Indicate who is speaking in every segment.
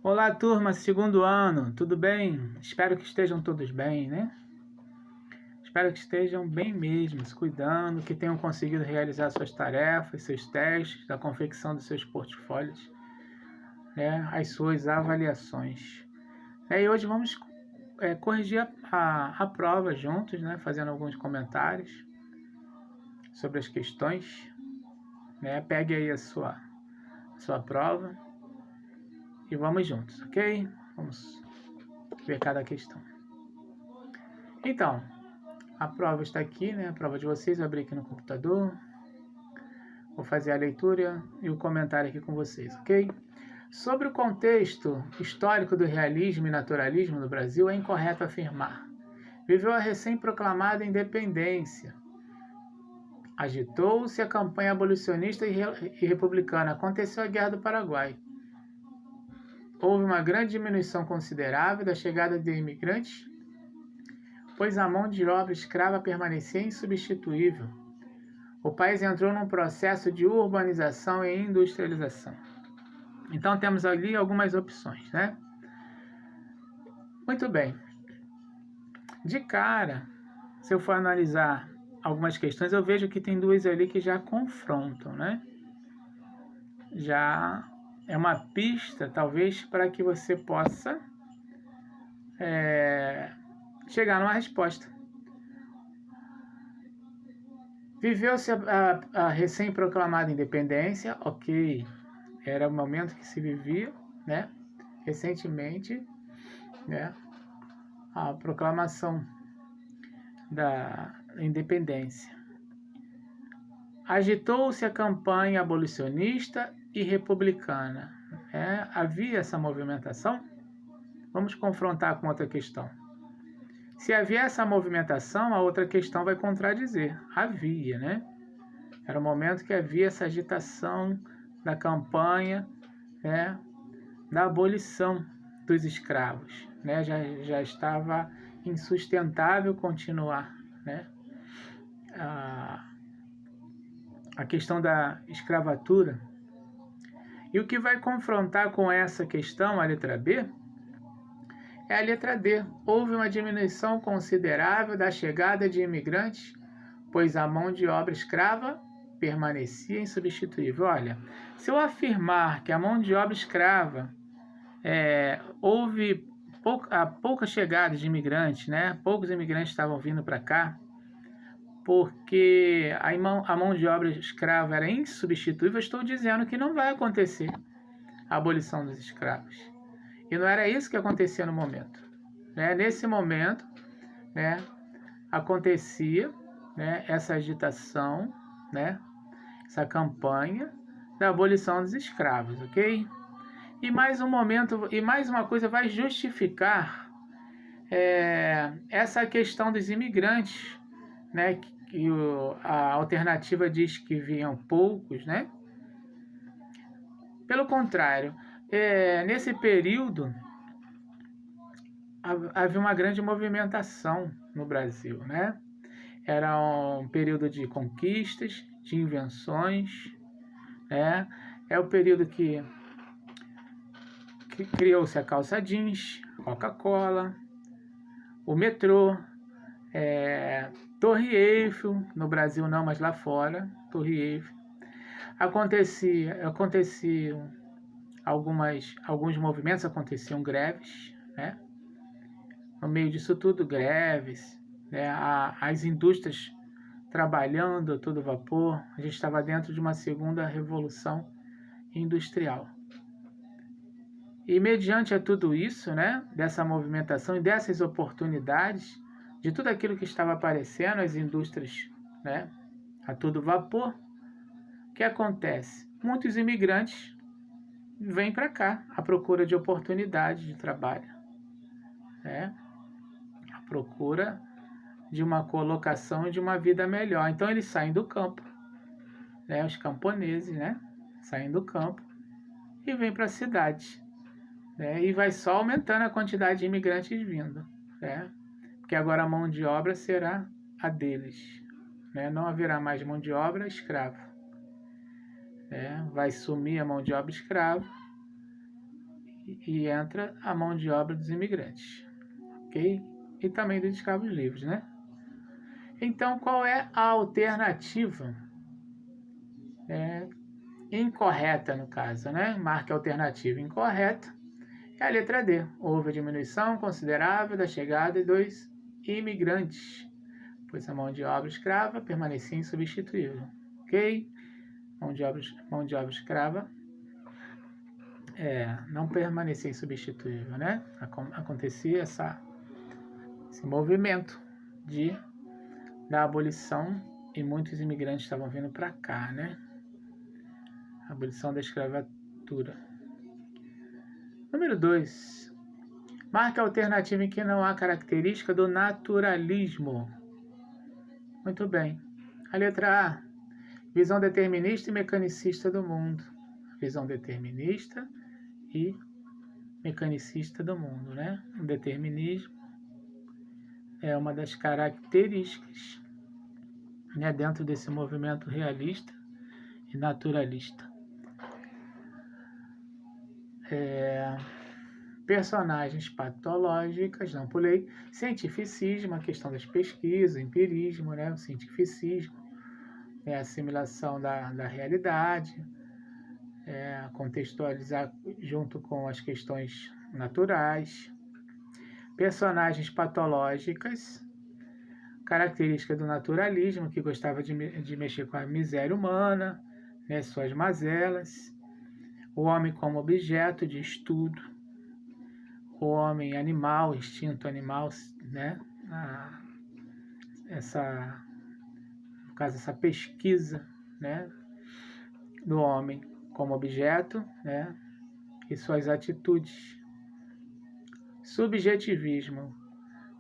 Speaker 1: Olá, turma, segundo ano, tudo bem? Espero que estejam todos bem, né? Espero que estejam bem mesmo, se cuidando, que tenham conseguido realizar suas tarefas, seus testes, da confecção dos seus portfólios, né? As suas avaliações. E hoje vamos corrigir a prova juntos, né? Fazendo alguns comentários sobre as questões, né? Pegue aí a sua prova e vamos juntos, ok? Vamos ver cada questão. Então, a prova está aqui, né? A prova de vocês, eu abri aqui no computador. Vou fazer a leitura e o comentário aqui com vocês, ok? Sobre o contexto histórico do realismo e naturalismo no Brasil, é incorreto afirmar. Viveu a recém-proclamada independência. Agitou-se a campanha abolicionista e republicana. Aconteceu a Guerra do Paraguai. Houve uma grande diminuição considerável da chegada de imigrantes, pois a mão de obra escrava permanecia insubstituível. O país entrou num processo de urbanização e industrialização. Então temos ali algumas opções, né? Muito bem. De cara, se eu for analisar algumas questões, eu vejo que tem duas ali que já confrontam, né? Já é uma pista, talvez, para que você possa chegar numa resposta. Viveu-se a recém-proclamada independência, ok, era o momento que se vivia, né? Recentemente, né? A proclamação da independência. Agitou-se a campanha abolicionista e republicana. Havia essa movimentação? Vamos confrontar com outra questão. Se havia essa movimentação, a outra questão vai contradizer. Havia, né? Era o momento que havia essa agitação da campanha, né, da abolição dos escravos, né? Já estava insustentável continuar, né? A questão da escravatura. E o que vai confrontar com essa questão, a letra B, é a letra D. Houve uma diminuição considerável da chegada de imigrantes, pois a mão de obra escrava permanecia insubstituível. Olha, se eu afirmar que a mão de obra escrava houve pouca chegada de imigrantes, né? Poucos imigrantes estavam vindo para cá, porque a mão de obra escrava era insubstituível, eu estou dizendo que não vai acontecer a abolição dos escravos. E não era isso que acontecia no momento. Né? Nesse momento, né, acontecia, né, essa agitação, né, essa campanha da abolição dos escravos, ok? E mais uma coisa vai justificar essa questão dos imigrantes, né, que a alternativa diz que vinham poucos, né? Pelo contrário, nesse período havia uma grande movimentação no Brasil, né? Era um período de conquistas, de invenções, né? É o período que criou-se a calça jeans, Coca-Cola, o metrô, Torre Eiffel, no Brasil não, mas lá fora, Torre Eiffel. Aconteciam alguns movimentos, aconteciam greves, né? No meio disso tudo, greves, né? As indústrias trabalhando a todo vapor. A gente estava dentro de uma segunda revolução industrial. E mediante a tudo isso, né, dessa movimentação e dessas oportunidades, de tudo aquilo que estava aparecendo, as indústrias, né, a todo vapor, o que acontece? Muitos imigrantes vêm para cá à procura de oportunidade de trabalho, né, à procura de uma colocação e de uma vida melhor. Então eles saem do campo, né, os camponeses, né, saem do campo e vêm para a cidade. E vai só aumentando a quantidade de imigrantes vindo, né? Porque agora a mão de obra será a deles, né? Não haverá mais mão de obra escrava, vai sumir a mão de obra escrava e entra a mão de obra dos imigrantes, ok? E também dos escravos livres, né? Então, qual é a alternativa incorreta, no caso, né? Marque a alternativa incorreta. É a letra D. Houve a diminuição considerável da chegada dos imigrantes, pois a mão de obra escrava permanecia insubstituível, ok? Mão de obra escrava não permanecia insubstituível, né? Acontecia esse movimento da abolição e muitos imigrantes estavam vindo para cá, né? Abolição da escravatura. Número 2. Marque a alternativa em que não há característica do naturalismo. Muito bem. A letra A. Visão determinista e mecanicista do mundo. Visão determinista e mecanicista do mundo, né? O determinismo é uma das características, né, dentro desse movimento realista e naturalista. Personagens patológicas, não pulei. Cientificismo, a questão das pesquisas, empirismo, né? O cientificismo, a assimilação da realidade, contextualizar junto com as questões naturais. Personagens patológicas, característica do naturalismo, que gostava de mexer com a miséria humana, né, suas mazelas. O homem como objeto de estudo, o homem animal, instinto animal, né? No caso, essa pesquisa, né, do homem como objeto, né, e suas atitudes. Subjetivismo.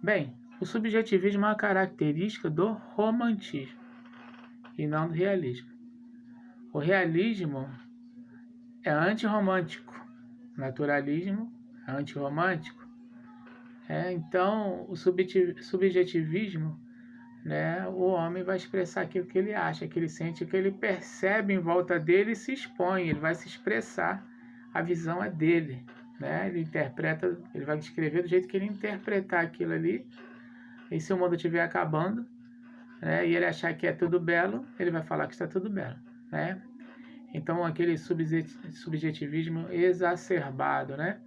Speaker 1: Bem, o subjetivismo é uma característica do romantismo e não do realismo. O realismo é antirromântico, o naturalismo é antirromântico. Então, o subjetivismo, né, o homem vai expressar aquilo que ele acha, que ele sente, que ele percebe em volta dele e se expõe, ele vai se expressar, a visão é dele, né? Ele interpreta, ele vai descrever do jeito que ele interpretar aquilo ali, e se o mundo estiver acabando, né, e ele achar que é tudo belo, ele vai falar que está tudo belo, né? Então, aquele subjetivismo exacerbado, né?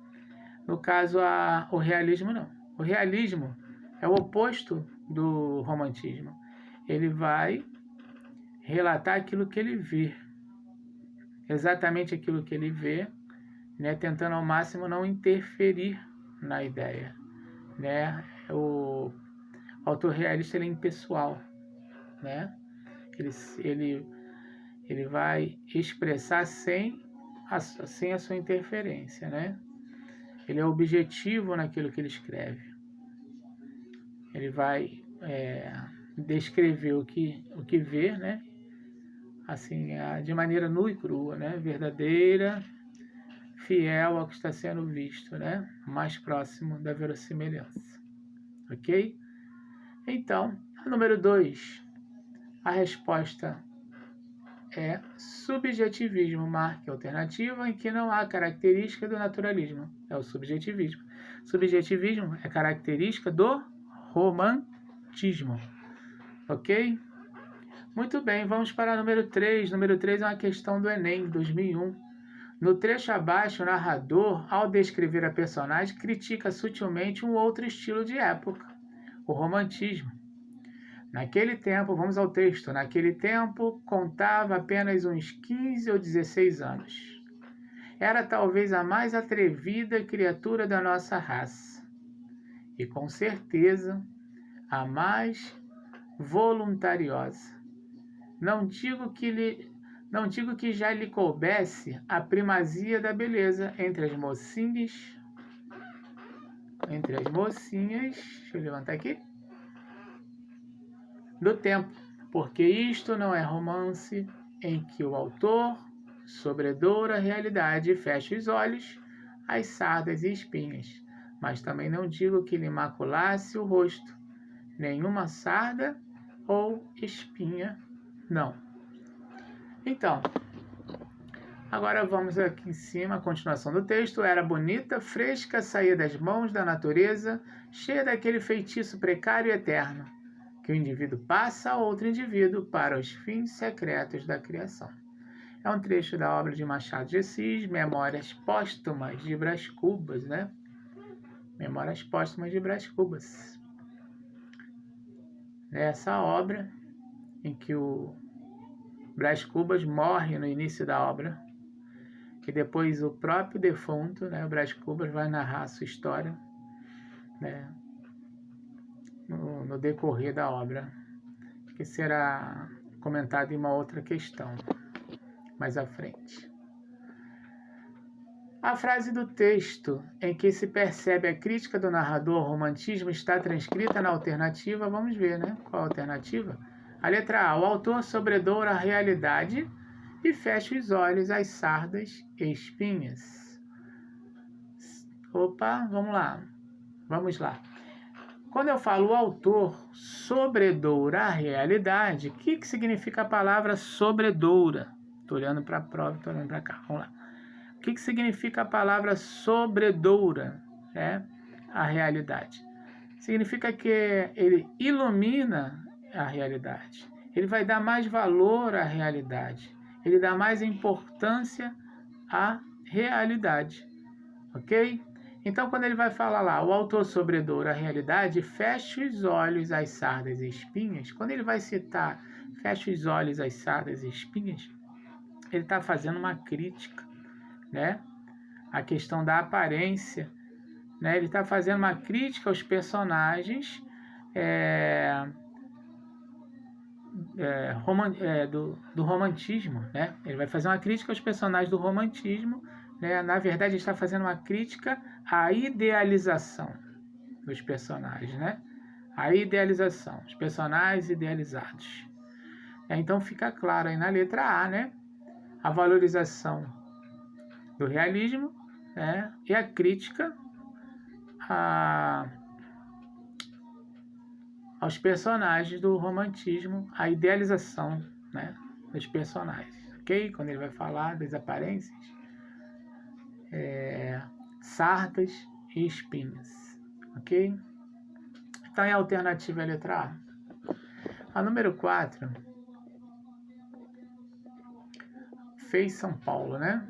Speaker 1: No caso, o realismo não. O realismo é o oposto do romantismo. Ele vai relatar aquilo que ele vê, exatamente aquilo que ele vê, né? Tentando ao máximo não interferir na ideia, né? O autor realista, ele é impessoal, né? Ele vai expressar sem a sua interferência, né? Ele é objetivo naquilo que ele escreve. Ele vai descrever o que vê, né? Assim, de maneira nua e crua, né? Verdadeira, fiel ao que está sendo visto, né? Mais próximo da verossimilhança. Ok? Então, número 2. A resposta é subjetivismo. Marque a alternativa em que não há característica do naturalismo. É o subjetivismo. Subjetivismo é característica do romantismo. Ok? Muito bem, vamos para o número 3. Número 3 é uma questão do Enem, 2001. No trecho abaixo, o narrador, ao descrever a personagem, critica sutilmente um outro estilo de época, o romantismo. Naquele tempo, vamos ao texto, naquele tempo contava apenas uns 15 ou 16 anos. Era talvez a mais atrevida criatura da nossa raça. E com certeza a mais voluntariosa. Não digo que já lhe coubesse a primazia da beleza entre as mocinhas. Deixa eu levantar aqui. Do tempo, porque isto não é romance em que o autor sobredoura a realidade e fecha os olhos às sardas e espinhas, mas também não digo que lhe maculasse o rosto, nenhuma sarda ou espinha, não. Então, Agora vamos aqui em cima, a continuação do texto. Era bonita, fresca, saía das mãos da natureza, cheia daquele feitiço precário e eterno, que o indivíduo passa a outro indivíduo para os fins secretos da criação. É um trecho da obra de Machado de Assis, Memórias Póstumas de Brás Cubas, né? Memórias Póstumas de Brás Cubas. É essa obra em que o Brás Cubas morre no início da obra, e depois o próprio defunto, né, o Brás Cubas, vai narrar a sua história, né, no decorrer da obra, que será comentado em uma outra questão mais à frente. A frase do texto em que se percebe a crítica do narrador ao romantismo está transcrita na alternativa. Vamos ver, né? Qual a alternativa? A letra A. O autor sobredoura a realidade e fecha os olhos às sardas e espinhas. Opa, vamos lá. Vamos lá. Quando eu falo o autor sobredoura a realidade, o que significa a palavra sobredoura? Estou olhando para a prova, estou olhando para cá. Vamos lá. O que significa a palavra sobredoura, a realidade? Significa que ele ilumina a realidade. Ele vai dar mais valor à realidade. Ele dá mais importância à realidade. Ok? Então, quando ele vai falar lá, o autor sobredoura a realidade, fecha os olhos às sardas e espinhas. Quando ele vai citar, fecha os olhos às sardas e espinhas, ele está fazendo uma crítica, né? A questão da aparência, né? Ele está fazendo uma crítica aos personagens do romantismo, né? Ele vai fazer uma crítica aos personagens do romantismo, né? Na verdade, ele está fazendo uma crítica à idealização dos personagens, né? A idealização, os personagens idealizados. Então fica claro aí na letra A, né? A valorização do realismo, né? E a crítica aos personagens do romantismo, a idealização, né, dos personagens, ok? Quando ele vai falar das aparências, sardas e espinhas, ok? Então é a alternativa é a letra A. A número 4, fez São Paulo, né?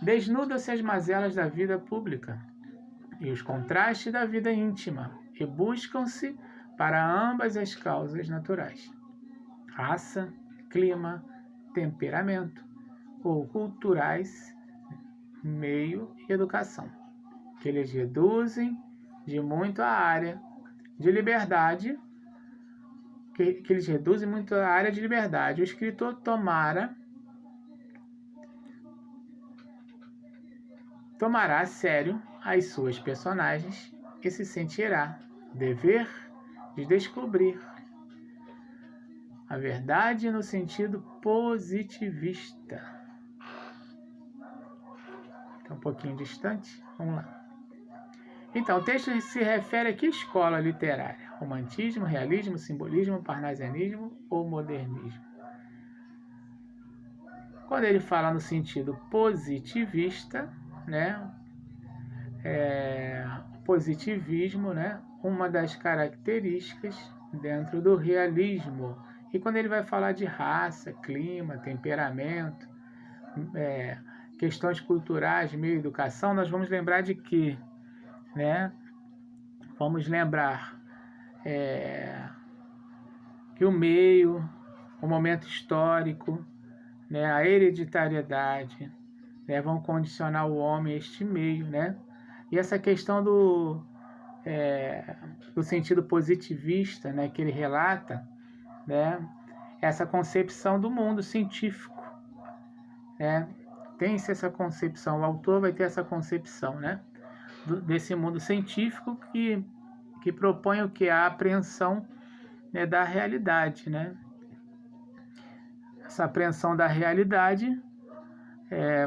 Speaker 1: Desnuda-se as mazelas da vida pública e os contrastes da vida íntima, e buscam-se para ambas as causas naturais: raça, clima, temperamento, ou culturais, meio e educação, que eles reduzem de muito a área de liberdade, que eles reduzem muito a área de liberdade. O escritor tomará a sério as suas personagens e se sentirá dever de descobrir a verdade no sentido positivista. Está um pouquinho distante? Vamos lá. Então, o texto se refere a que escola literária? Romantismo, realismo, simbolismo, parnasianismo ou modernismo? Quando ele fala no sentido positivista, né? Positivismo, né? Uma das características dentro do realismo. E quando ele vai falar de raça, clima, temperamento, questões culturais, meio educação, nós vamos lembrar de que, né? Vamos lembrar que o meio, o momento histórico, né? A hereditariedade, né? Vão condicionar o homem a este meio, né? E essa questão do sentido positivista, né, que ele relata, né, essa concepção do mundo científico, né, tem-se essa concepção, o autor vai ter essa concepção, né, desse mundo científico que propõe o que? A apreensão, né, da realidade, né, essa apreensão da realidade,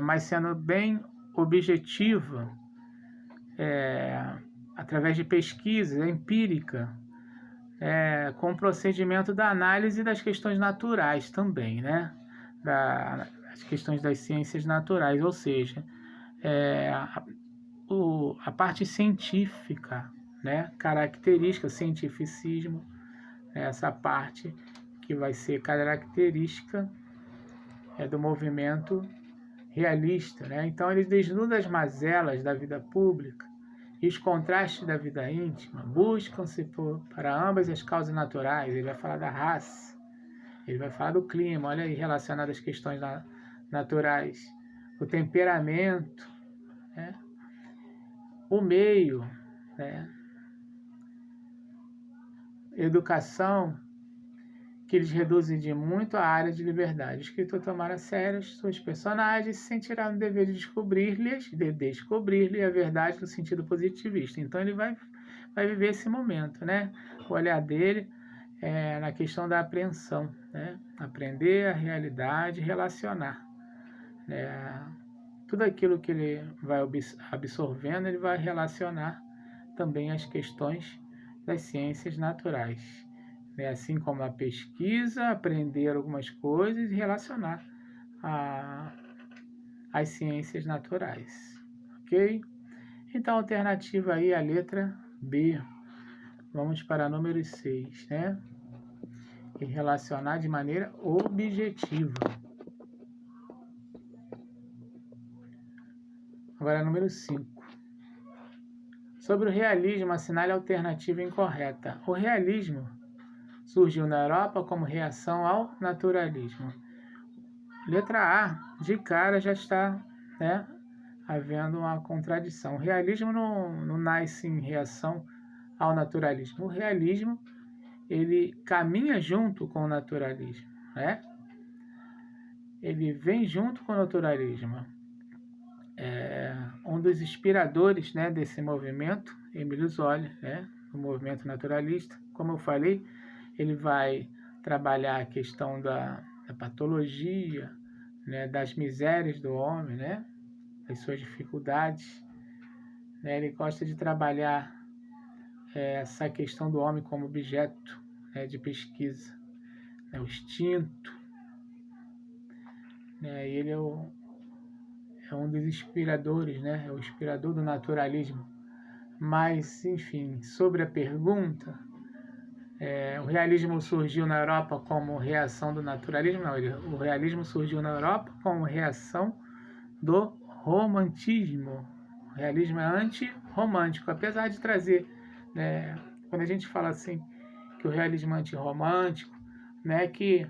Speaker 1: mas sendo bem objetiva, através de pesquisa empírica, com o procedimento da análise das questões naturais também, né? as questões das ciências naturais, ou seja, a parte científica, né, característica, cientificismo, essa parte que vai ser característica do movimento realista, né? Então ele desnuda as mazelas da vida pública e os contrastes da vida íntima, buscam-se para ambas as causas naturais. Ele vai falar da raça, ele vai falar do clima, olha aí, relacionado às questões naturais, o temperamento, né? O meio, né? Educação, que eles reduzem de muito a área de liberdade. O escritor tomará a sério suas personagens e se sentirá no dever de descobrir-lhe a verdade no sentido positivista. Então ele vai viver esse momento, né? O olhar dele na questão da apreensão, né? Aprender a realidade, relacionar. Tudo aquilo que ele vai absorvendo, ele vai relacionar também as questões das ciências naturais. Assim como a pesquisa, aprender algumas coisas e relacionar as ciências naturais. Ok? Então, a alternativa aí é a letra B. Vamos para número 6, né? E relacionar de maneira objetiva. Agora, número 5. Sobre o realismo, assinale a alternativa incorreta. O realismo surgiu na Europa como reação ao naturalismo. Letra A, de cara já está, né, havendo uma contradição. O realismo não nasce em reação ao naturalismo. O realismo, ele caminha junto com o naturalismo, né? Ele vem junto com o naturalismo. Um dos inspiradores, né, desse movimento, Émile Zola, né, o movimento naturalista, como eu falei, ele vai trabalhar a questão da patologia, né, das misérias do homem, né, das suas dificuldades. Né, ele gosta de trabalhar essa questão do homem como objeto, né, de pesquisa, né, o instinto. Né, ele é um dos inspiradores, né, é o inspirador do naturalismo. Mas, enfim, sobre a pergunta, o realismo surgiu na Europa como reação do naturalismo? Não, o realismo surgiu na Europa como reação do romantismo. O realismo é antirromântico, apesar de trazer, né, quando a gente fala assim, que o realismo é antirromântico, né, que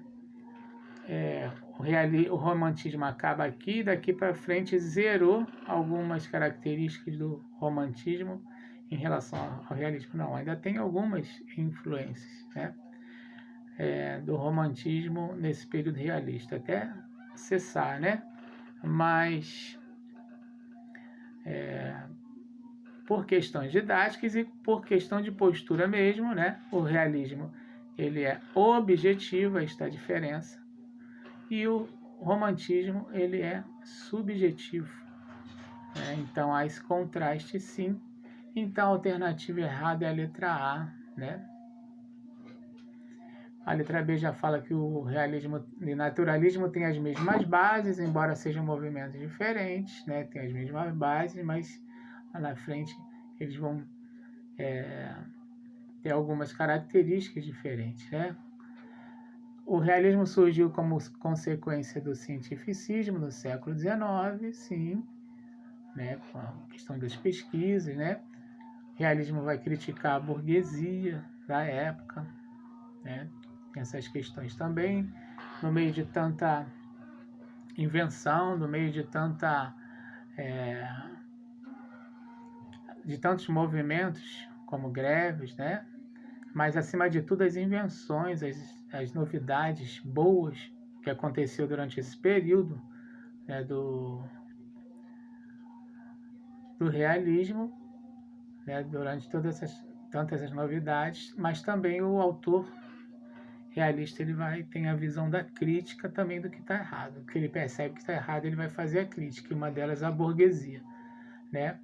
Speaker 1: o romantismo acaba aqui, daqui para frente zerou algumas características do romantismo em relação ao realismo. Não, ainda tem algumas influências, né, do romantismo nesse período realista, até cessar, né? Mas por questões didáticas e por questão de postura mesmo, né? O realismo, ele é objetivo, esta diferença, e o romantismo, ele é subjetivo. Né? Então há esse contraste, sim. Então a alternativa errada é a letra A, né? A letra B já fala que o realismo e naturalismo tem as mesmas bases, embora sejam movimentos diferentes, né? Tem as mesmas bases, mas lá na frente eles vão ter algumas características diferentes, né? O realismo surgiu como consequência do cientificismo no século XIX, sim, né? Com a questão das pesquisas, né? O realismo vai criticar a burguesia da época, né? Tem essas questões também, no meio de tanta invenção, no meio de tantos movimentos, como greves, né? Mas, acima de tudo, as invenções, as novidades boas que aconteceu durante esse período, né, do realismo, né, durante tantas as novidades, mas também o autor realista, ele tem a visão da crítica também do que está errado. O que ele percebe que está errado, ele vai fazer a crítica, e uma delas a burguesia, né?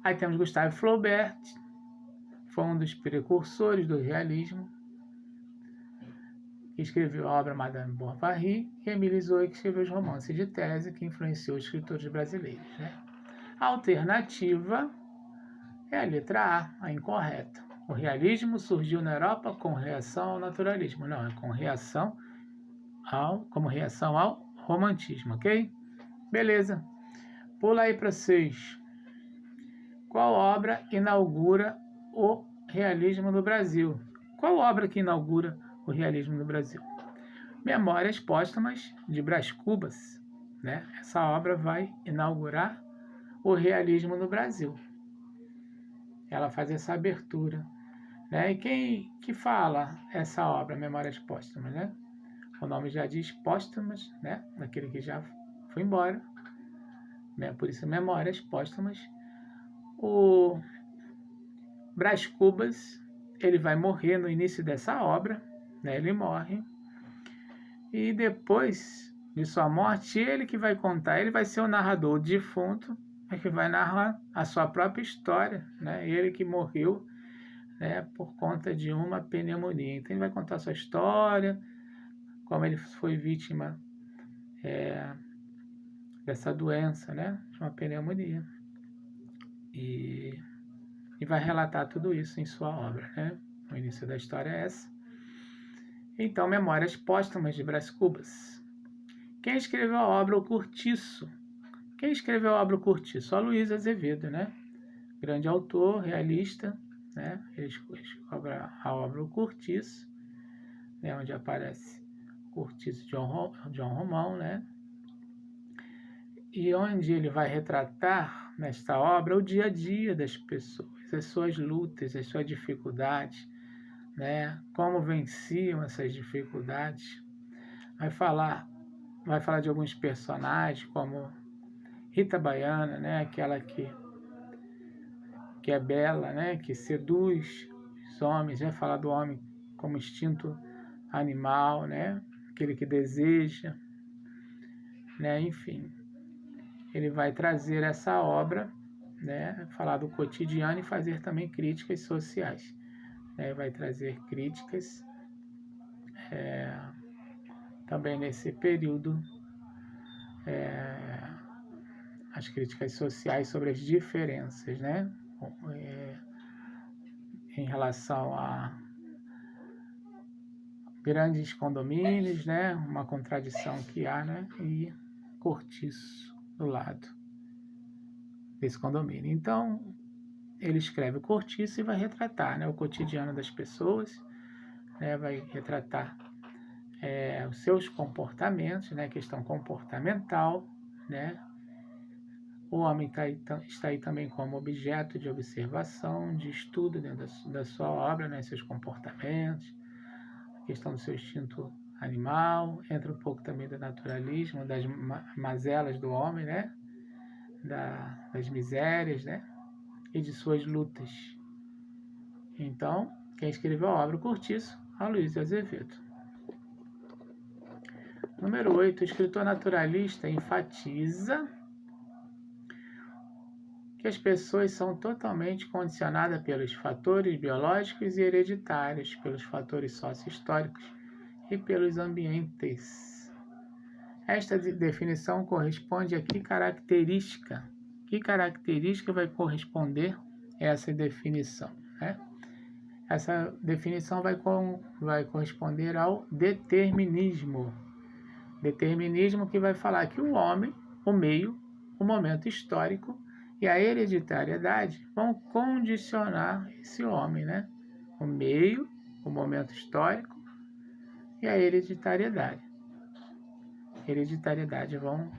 Speaker 1: Aí temos Gustave Flaubert, foi um dos precursores do realismo, que escreveu a obra Madame Bovary, e Émile Zola, que escreveu os romances de tese, que influenciou os escritores brasileiros, né? A alternativa é a letra A incorreta. O realismo surgiu na Europa com reação ao naturalismo. Não, é como reação ao romantismo, ok? Beleza. Pula aí para 6. Qual obra inaugura o realismo no Brasil? Qual obra que inaugura o realismo no Brasil? Memórias Póstumas, de Brás Cubas, né? Essa obra vai inaugurar o realismo no Brasil. Ela faz essa abertura, né? E quem que fala essa obra, Memórias Póstumas, né? O nome já diz póstumas, né? Daquele que já foi embora, né? Por isso, Memórias Póstumas. O Brás Cubas, ele vai morrer no início dessa obra, né? Ele morre. E depois de sua morte, ele que vai contar, ele vai ser o narrador defunto, que vai narrar a sua própria história, né? Ele que morreu, né, por conta de uma pneumonia. Então ele vai contar a sua história, como ele foi vítima dessa doença, né, de uma pneumonia. E vai relatar tudo isso em sua obra, né? O início da história é essa. Então, Memórias Póstumas, de Brás Cubas. Quem escreveu a obra O Cortiço? Quem escreveu a obra O Cortiço? Aloysio Azevedo, né? Grande autor, realista, né? Ele escreveu a obra O Cortiço, né? Onde aparece Cortiço John Romão, né? E onde ele vai retratar nesta obra o dia a dia das pessoas, as suas lutas, as suas dificuldades, né? Como venciam essas dificuldades. Vai falar de alguns personagens, como Rita Baiana, né? Aquela que é bela, né? Que seduz os homens. Vai falar do homem como instinto animal, né? Aquele que deseja, né? Enfim, ele vai trazer essa obra, né? Falar do cotidiano e fazer também críticas sociais, né? Vai trazer críticas também nesse período, as críticas sociais sobre as diferenças, né? Em relação a grandes condomínios, né? Uma contradição que há, né? E cortiço do lado desse condomínio. Então, ele escreve o cortiço e vai retratar, né? O cotidiano das pessoas, né? Vai retratar os seus comportamentos, né? Questão comportamental, né? O homem está aí também como objeto de observação, de estudo dentro da sua obra, né? Seus comportamentos, a questão do seu instinto animal, entra um pouco também do naturalismo, das mazelas do homem, né? Das misérias, né? E de suas lutas. Então, quem escreveu a obra O Cortiço? Aloysio Azevedo. Número 8. O escritor naturalista enfatiza que as pessoas são totalmente condicionadas pelos fatores biológicos e hereditários, pelos fatores sócio-históricos e pelos ambientes. Esta definição corresponde a que característica? Que característica vai corresponder a essa definição, né? Essa definição vai corresponder ao determinismo. Determinismo que vai falar que o homem, o meio, o momento histórico e a hereditariedade vão condicionar esse homem, né? O meio, o momento histórico e a hereditariedade. Hereditariedade vão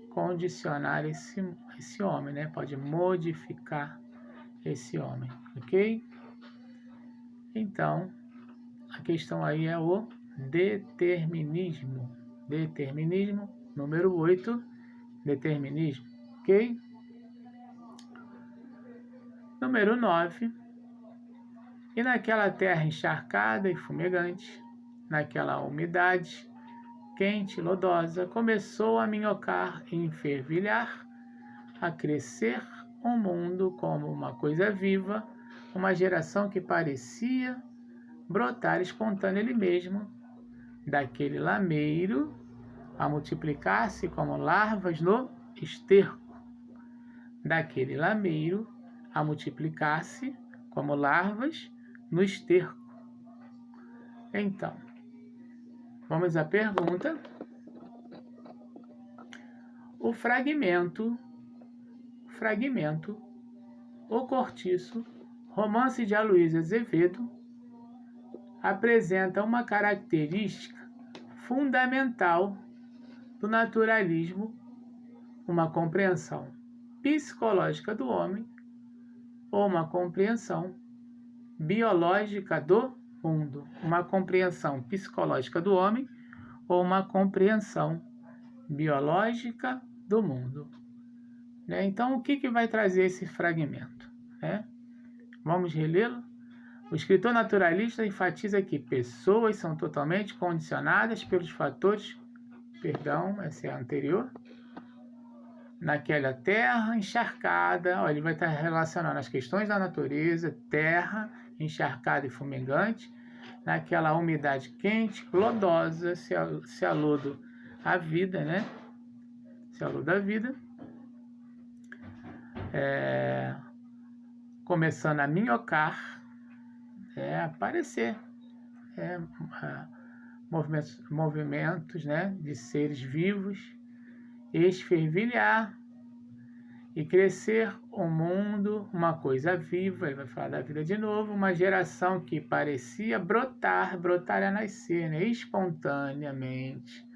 Speaker 1: condicionar esse homem, né? Pode modificar esse homem, ok? Então, a questão aí é o determinismo. Determinismo, número 8, determinismo, ok? Número 9. E naquela terra encharcada e fumegante, naquela umidade quente e lodosa, começou a minhocar e enfervilhar, a crescer um mundo como uma coisa viva, uma geração que parecia brotar espontânea ele mesmo, daquele lameiro a multiplicar-se como larvas no esterco. Daquele lameiro a multiplicar-se como larvas no esterco. Então, vamos à pergunta. O fragmento, O Cortiço, romance de Aloysio Azevedo, apresenta uma característica fundamental do naturalismo, uma compreensão psicológica do homem ou uma compreensão biológica do mundo. Uma compreensão psicológica do homem ou uma compreensão biológica do mundo. Então, o que vai trazer esse fragmento? Vamos relê-lo? O escritor naturalista enfatiza que pessoas são totalmente condicionadas pelos fatores, essa é a anterior, naquela terra encharcada, ele vai estar relacionando as questões da natureza, terra encharcada e fumegante, naquela umidade quente, lodosa, se aludo à vida, se aludo à vida, começando a minhocar, aparecer movimentos de seres vivos, esfervilhar e crescer o mundo, uma coisa viva. Ele vai falar da vida de novo, uma geração que parecia brotar é nascer, espontaneamente,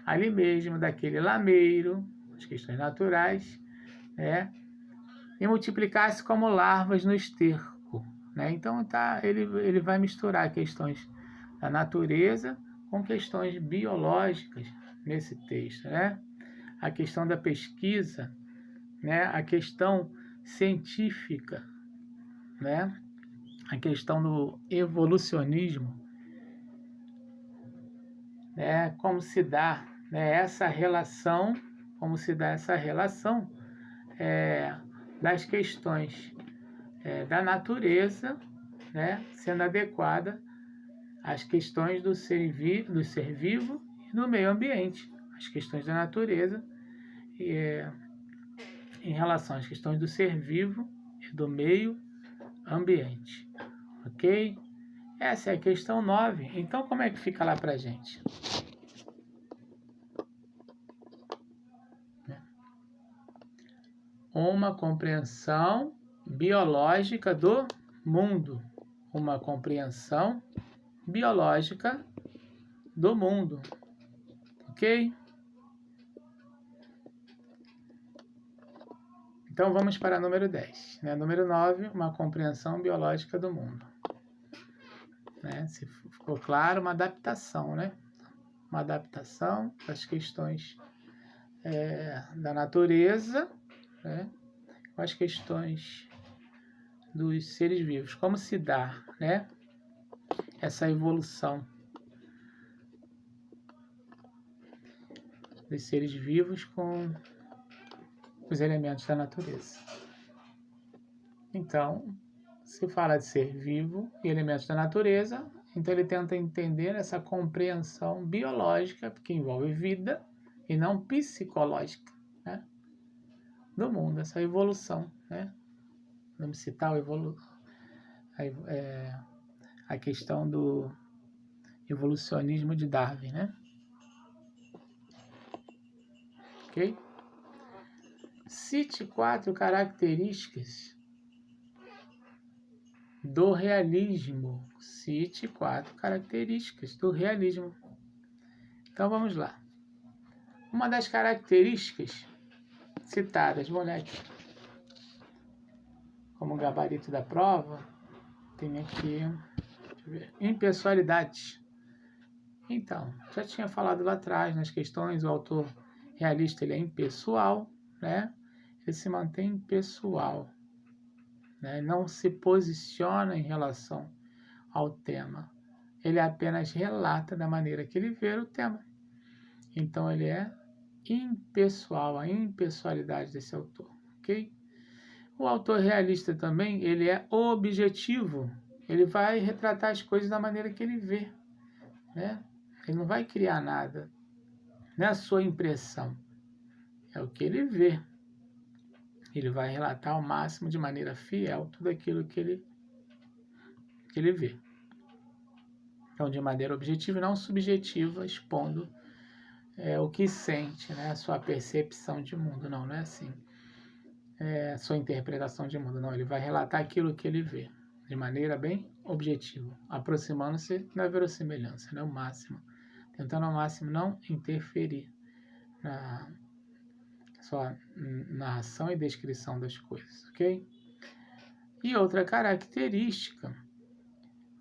Speaker 1: ali mesmo, daquele lameiro, as questões naturais, e multiplicar-se como larvas no esterco. Então, ele vai misturar questões da natureza com questões biológicas nesse texto, a questão da pesquisa, a questão científica, a questão do evolucionismo, como se dá essa relação, das questões da natureza, sendo adequada às questões do ser vivo e do meio ambiente, as questões da natureza em relação às questões do ser vivo e do meio ambiente, ok? Essa é a questão 9. Então, como é que fica lá pra gente? Uma compreensão biológica do mundo. Uma compreensão biológica do mundo, ok? Então, vamos para número 10. Número 9, uma compreensão biológica do mundo. Se ficou claro, uma adaptação, Uma adaptação das questões da natureza, com as questões dos seres vivos. Como se dá, essa evolução dos seres vivos com os elementos da natureza. Então, se fala de ser vivo e elementos da natureza, então ele tenta entender essa compreensão biológica, que envolve vida, e não psicológica, do mundo, essa evolução, Vamos citar a questão do evolucionismo de Darwin, Ok? Cite 4 características do realismo. Cite 4 características do realismo. Então vamos lá. Uma das características citadas, vou olhar aqui, como gabarito da prova, tem aqui, deixa eu ver, impessoalidade. Então, já tinha falado lá atrás, nas questões, o autor realista ele é impessoal, Ele se mantém impessoal, Não se posiciona em relação ao tema. Ele apenas relata da maneira que ele vê o tema. Então, ele é impessoal, a impessoalidade desse autor, ok? O autor realista também, ele é objetivo. Ele vai retratar as coisas da maneira que ele vê, Ele não vai criar nada. Não é a sua impressão. É o que ele vê. Ele vai relatar ao máximo, de maneira fiel, tudo aquilo que ele vê. Então, de maneira objetiva e não subjetiva, expondo o que sente, né? A sua percepção de mundo. Não é assim. A sua interpretação de mundo. Não, ele vai relatar aquilo que ele vê, de maneira bem objetiva, aproximando-se da verossimilhança, né? O máximo. Tentando ao máximo não interferir na sua narração e descrição das coisas, ok? E outra característica,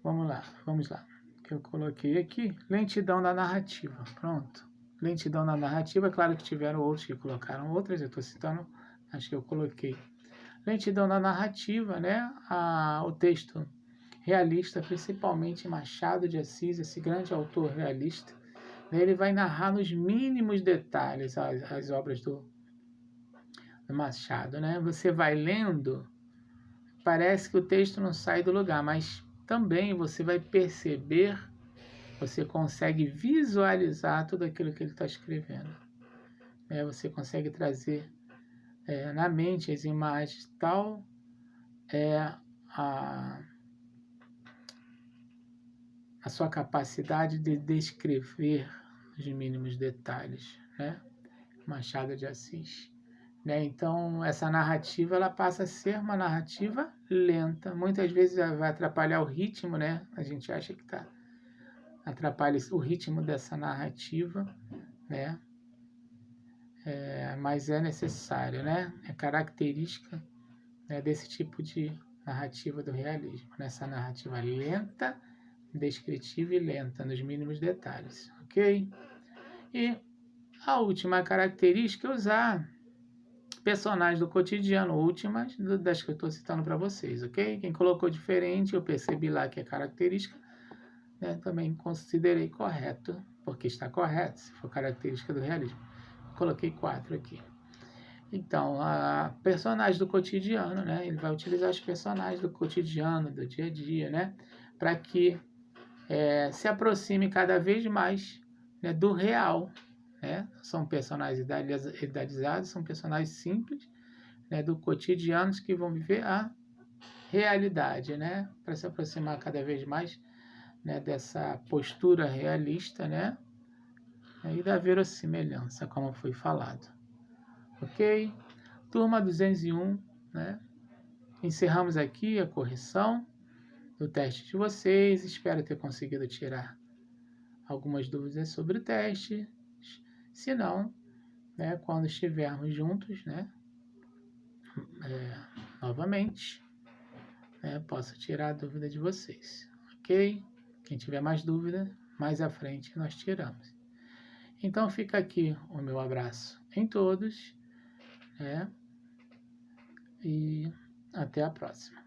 Speaker 1: vamos lá, que eu coloquei aqui, lentidão da narrativa, pronto. Lentidão da narrativa, claro que tiveram outros que colocaram outras, eu estou citando, acho que eu coloquei. Lentidão da narrativa, né? O texto realista, principalmente Machado de Assis, esse grande autor realista, ele vai narrar nos mínimos detalhes as obras do Machado, né? Você vai lendo, parece que o texto não sai do lugar, mas também você vai perceber, você consegue visualizar tudo aquilo que ele está escrevendo. Você consegue trazer na mente as imagens, tal a sua capacidade de descrever os mínimos detalhes, né? Machado de Assis. Então, essa narrativa ela passa a ser uma narrativa lenta. Muitas vezes vai atrapalhar o ritmo, né? A gente acha que atrapalha o ritmo dessa narrativa, né? Mas é necessário, né? É característica, né, desse tipo de narrativa do realismo. Essa narrativa lenta, descritiva e lenta, nos mínimos detalhes, ok? E a última característica é usar personagens do cotidiano, últimas das que eu estou citando para vocês, ok? Quem colocou diferente, eu percebi lá que é característica, né, também considerei correto, porque está correto, se for característica do realismo. Coloquei 4 aqui. Então, a personagem do cotidiano, né? Ele vai utilizar os personagens do cotidiano, do dia a dia, né? Para que se aproxime cada vez mais, né, do real, né? São personagens idadizados, são personagens simples, né, do cotidiano que vão viver a realidade, né? Para se aproximar cada vez mais, né, dessa postura realista, né? E da verossimilhança, como foi falado. Ok? Turma 201, né? Encerramos aqui a correção do teste de vocês. Espero ter conseguido tirar algumas dúvidas sobre o teste. Se não, né, quando estivermos juntos, né, novamente, né, posso tirar a dúvida de vocês, ok? Quem tiver mais dúvida, mais à frente nós tiramos. Então fica aqui o meu abraço em todos, né, e até a próxima.